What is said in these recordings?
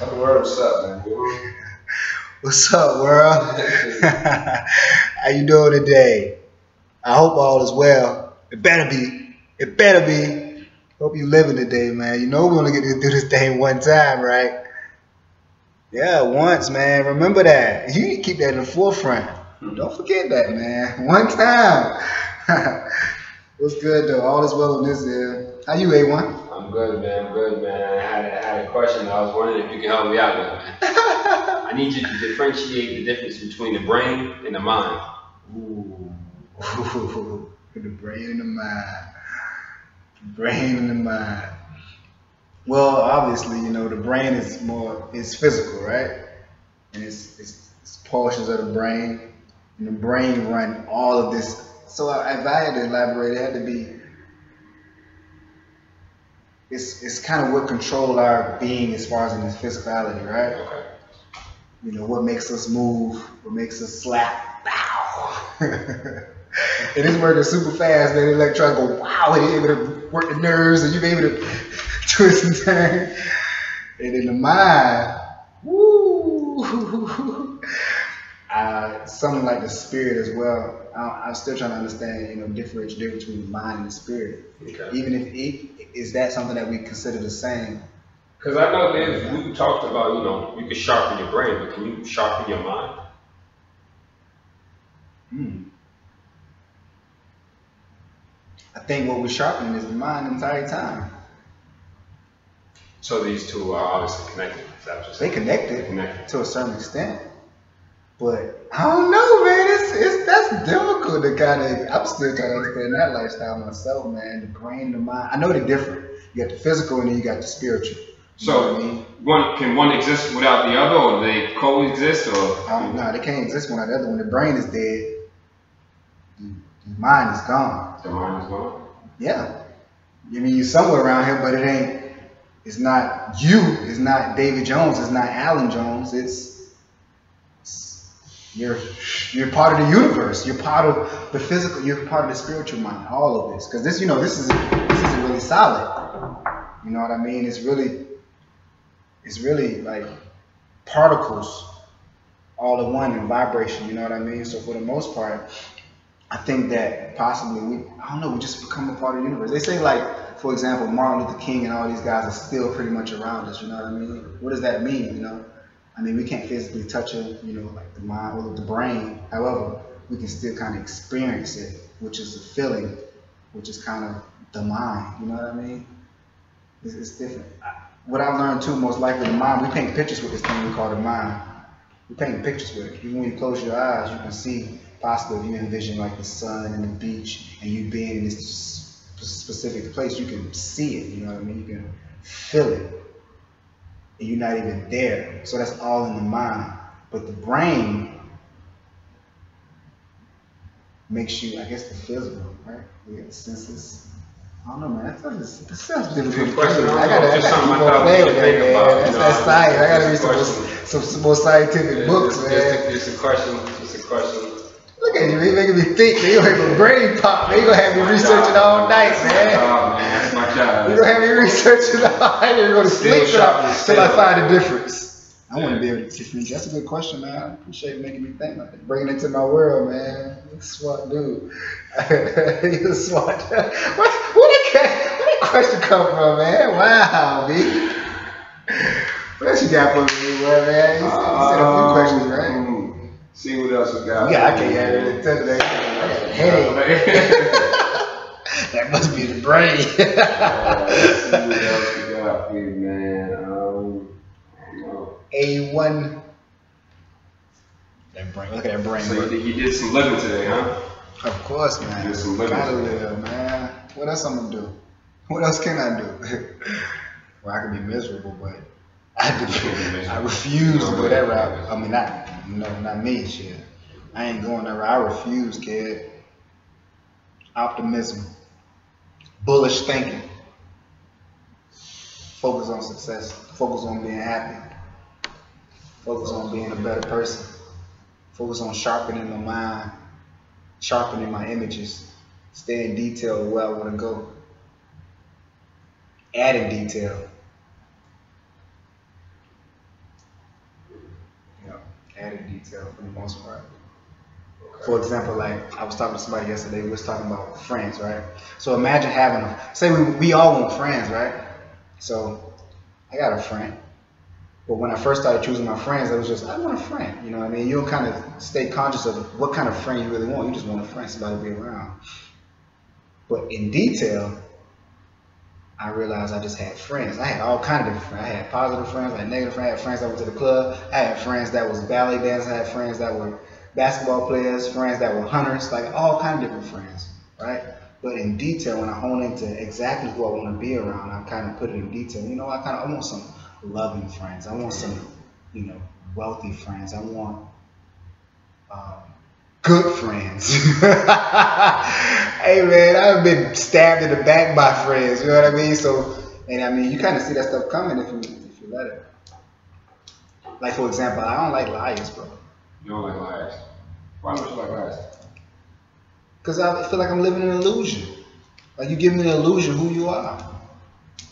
Tell the world what's up, man. What's up, world? How you doing today? I hope all is well. It better be. It better be. Hope you living today, man. You know we only get to do this thing one time, right? Yeah, once, man. Remember that. You need to keep that in the forefront. Don't forget that, man. One time. What's good, though? All is well in this here. How you, A1? I'm good, man. I'm good, man. I had a question. I was wondering if you can help me out with it, man. I need you to differentiate the difference between the brain and the mind. Ooh. The brain and the mind. The brain and the mind. Well, obviously, you know, the brain is physical, right? And it's portions of the brain, and the brain run all of this. So if I had to elaborate, it had to be, it's kind of what control our being as far as in this physicality, right? Okay. You know, what makes us move, what makes us slap, pow. And it's working super fast, man. The electron go, wow, and you're able to work the nerves, and you're able to twist and turn. And in the mind, woo, something like the spirit as well. I'm still trying to understand, you know, differentiate between the mind and the spirit. Okay. Even if is that something that we consider the same? Because I know we talked about, you know, you can sharpen your brain, but can you sharpen your mind? I think what we're sharpening is the mind the entire time. So these two are obviously connected. Is that what you're saying? They connected Connected. to a certain extent. But I don't know, man. That's difficult to kind of. I'm still trying to understand that lifestyle myself, man. The brain, the mind. I know they're different. You got the physical and then you got the spiritual. So can one exist without the other, or they coexist, or? No, they can't exist one or the other. When the brain is dead, the mind is gone. The mind is gone. Yeah, I mean you're somewhere around here, but it ain't. It's not you. It's not David Jones. It's not Alan Jones. You're part of the universe. You're part of the physical. You're part of the spiritual mind. All of this, because this, you know, this isn't really solid. You know what I mean? It's really like particles all in one in vibration. You know what I mean? So for the most part, I think that possibly we just become a part of the universe. They say, like, for example, Martin Luther King and all these guys are still pretty much around us. You know what I mean? What does that mean? You know? I mean, we can't physically touch it, you know, like the mind or the brain. However, we can still kind of experience it, which is a feeling, which is kind of the mind. You know what I mean? It's different. What I've learned too, most likely the mind, we paint pictures with this thing we call the mind. We paint pictures with it. Even when you close your eyes, you can see, possibly if you envision like the sun and the beach and you being in this specific place, you can see it, you know what I mean? You can feel it. And you're not even there. So that's all in the mind. But the brain makes you, I guess, the physical, right? We got the senses. I don't know, man. That sounds difficult. I gotta keep on playing with that, man. That's science. I gotta read some more scientific books, man. It's a question. Look at you, man. You making me think. Man. You gonna have a brain pop, man. You gonna have me researching all night, man. That's my job. You gonna have me researching all night. You're gonna sleep till I find the difference. I want to be able to teach me. That's a good question, man. I appreciate you making me think about that. Bringing it into my world, man. You're a smart dude. You're smart. Where that question come from, man? Wow, B. What else you got for me, man? You said a few questions, right? See what else we got. Yeah, I can't have it. I got a headache. That must be the brain. Let's see what else we got for you, man. I don't know. A1. That brain. Look at that brain. So you did some living today, huh? Of course, man. You did some living. Gotta live, man. What else I'm gonna do? What else can I do? Well, I can be miserable, but I refuse to go that route. I mean, not me, shit. I ain't going that route. I refuse, kid. Optimism. Bullish thinking. Focus on success. Focus on being happy. Focus on being a better person. Focus on sharpening my mind. Sharpening my images. Stay in detail where I want to go. Add in detail. added detail for the most part. For example, like I was talking to somebody yesterday, we was talking about friends, right? So imagine having say we all want friends, right? So I got a friend, but when I first started choosing my friends, I was just, I want a friend, you know what I mean? You don't kind of stay conscious of what kind of friend you really want. You just want a friend, somebody to be around. But in detail, I realized I just had friends. I had all kinds of different friends. I had positive friends, I had negative friends. I had friends that went to the club. I had friends that was ballet dancers. I had friends that were basketball players, friends that were hunters, like all kinds of different friends, right? But in detail, when I hone into exactly who I want to be around, I kind of put it in detail. You know, I want some loving friends. I want some, you know, wealthy friends. I want good friends. Hey man, I've been stabbed in the back by friends. You know what I mean? So, and I mean, you kind of see that stuff coming if you let it. Like for example, I don't like liars, bro. You don't like liars? Why don't you like liars? Because I feel like I'm living an illusion. Like you give me an illusion who you are.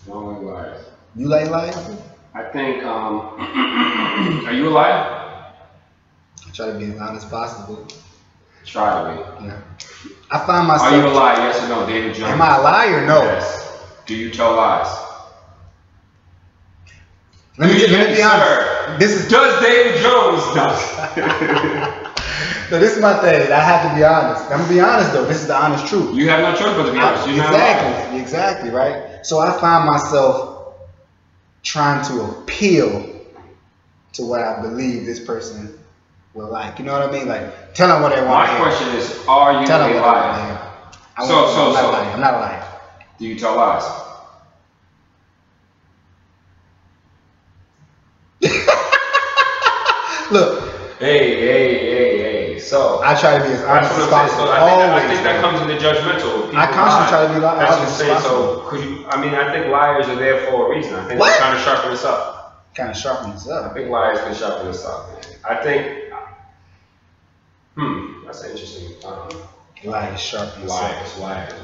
You don't like liars. You like liars? I think, are you a liar? I try to be as honest as possible. Try to be. Yeah. I find myself. Are you a liar? Yes or no, David Jones? Am I a liar? No. Yes. Do you tell lies? Let me be honest. Does David Jones does? No, this is my thing. I have to be honest. I'm gonna be honest though. This is the honest truth. You have no choice but to be honest. You're exactly, right? So I find myself trying to appeal to what I believe this person will like. You know what I mean? Like, tell them what they want. My question is, are you a liar? I'm not a liar. Do you tell lies? Look. Hey. So I try to be as honest as possible. So I think that comes into judgmental. I constantly try to be honest. That's what I'm saying. So, I think liars are there for a reason. I think they're trying to sharpen us up. Kind of sharpen us up. I think liars can sharpen us up. I think. That's interesting. Liars sharpen us up. Liars.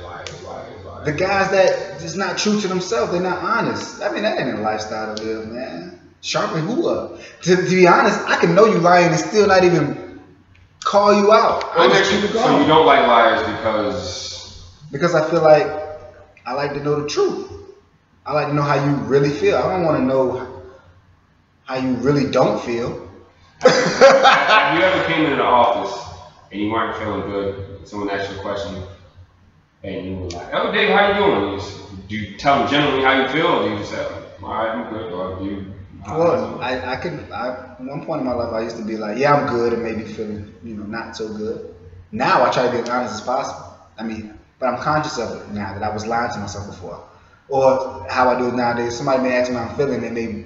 The guys that is not true to themselves, they're not honest. I mean, that ain't a lifestyle to live, man. Sharpen who up? To be honest, I can know you lying and still not even call you out. So you don't like liars because I feel like I like to know the truth. I like to know how you really feel. I don't want to know how you really don't feel. Have you ever came into the office and you weren't feeling good? Someone asked you a question and you were like, "Oh, Dave, how you doing?" Do you tell them generally how you feel, or do you just say, "All right, I'm good," or do you? Well, at one point in my life, I used to be like, yeah, I'm good, and maybe feeling, not so good. Now I try to be as honest as possible. I mean, but I'm conscious of it now that I was lying to myself before. Or how I do it nowadays, somebody may ask me how I'm feeling, and they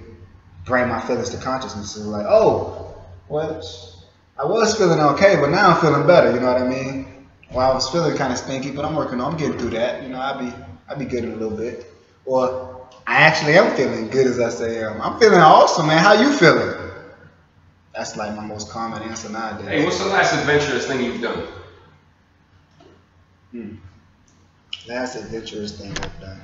bring my feelings to consciousness. So like, oh, well, I was feeling okay, but now I'm feeling better, you know what I mean? Well, I was feeling kind of stinky, but I'm getting through that. I'll be good in a little bit. Or I actually am feeling good as I say I'm feeling awesome, man. How you feeling? That's like my most common answer nowadays. Hey, what's the last adventurous thing you've done? Last adventurous thing I've done.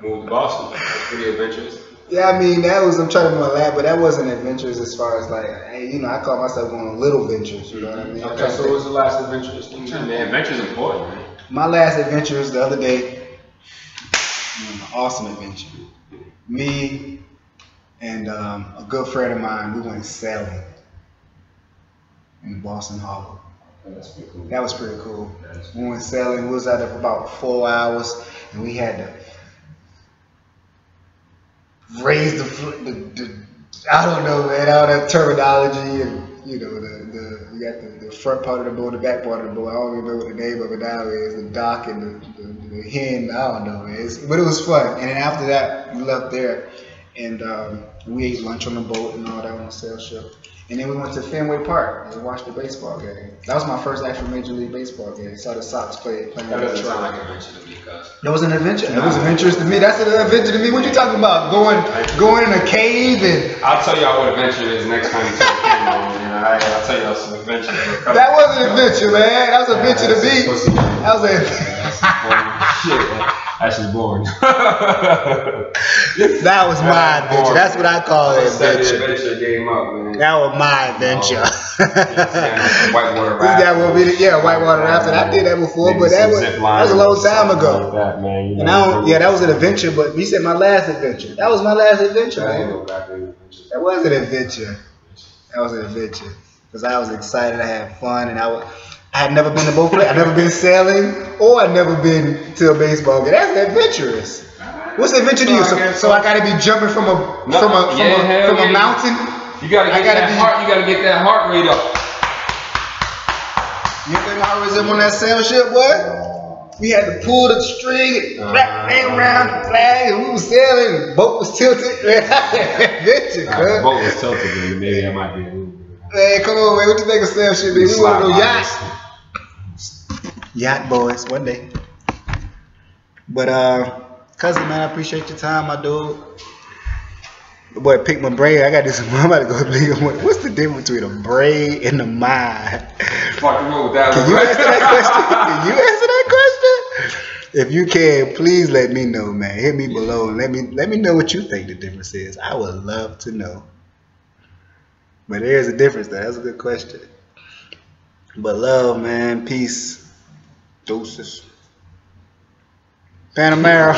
Moved to Boston. That's pretty adventurous. Yeah, I mean, I'm trying to laugh, but that wasn't adventures as far as like, hey, I call myself going on little ventures, you know what I mean? Okay, so what was the last adventurous thing you did? Man, adventure's important, man. My last adventure was the other day, an awesome adventure. Me and a good friend of mine, we went sailing in Boston Harbor. That's pretty cool. That was pretty cool. We went sailing, we was out there for about 4 hours, and we had to raise the I don't know, man, all that terminology and you got the front part of the boat, the back part of the boat. I don't even know what the name of it now is. The dock and the hen. I don't know, man. But it was fun. And then after that, we left there and we ate lunch on the boat and all that on the sail ship. And then we went to Fenway Park and watched the baseball game. That was my first actual Major League Baseball game. Saw the Sox playing. That doesn't sound like an adventure to me, cuz. That was an adventure. It was adventurous to me. That's an adventure to me. What you talking about? Going in a cave and... I'll tell y'all what adventure is next time you take a camera on, I'll tell you that was some adventure. That wasn't an adventure, man. That was a adventure to be. That was a. Shit, man. That's just boring. That was my adventure. That's what I call an adventure. Adventure game up, man. That was my adventure. Whitewater rafting. Whitewater rafting. I did that before, but that was a long time ago. Like that, man. You know, and I don't, that was an adventure. But you said my last adventure. That was my last adventure, man. That was an adventure. That was an adventure because I was excited. I had fun, and I had never been to boat play. I'd never been sailing, or I'd never been to a baseball game. That's adventurous. What's adventure to you? So I gotta be jumping from a mountain. You gotta get that heart. You gotta get that heart rate up. You think I was in on that sail ship, boy? We had to pull the string and hang around the flag, and we was sailing. And the boat was tilted. Man, that's an adventure, cuz. The boat was tilted, man. Maybe that might be. Man, come on, man. What you think of sail ship? We want to go yacht. Yacht boys, one day. But cousin, man, I appreciate your time, my dude. Boy, pick my brain. I got this. I'm about to go leave. What's the difference between a brain and a mind? Fucking wrong with that. Can you answer that question? Can you answer that question? If you can, please let me know, man. Hit me below and let me know what you think the difference is. I would love to know. But there is a difference, though. That's a good question. But love, man. Peace. Deuces. Panamera.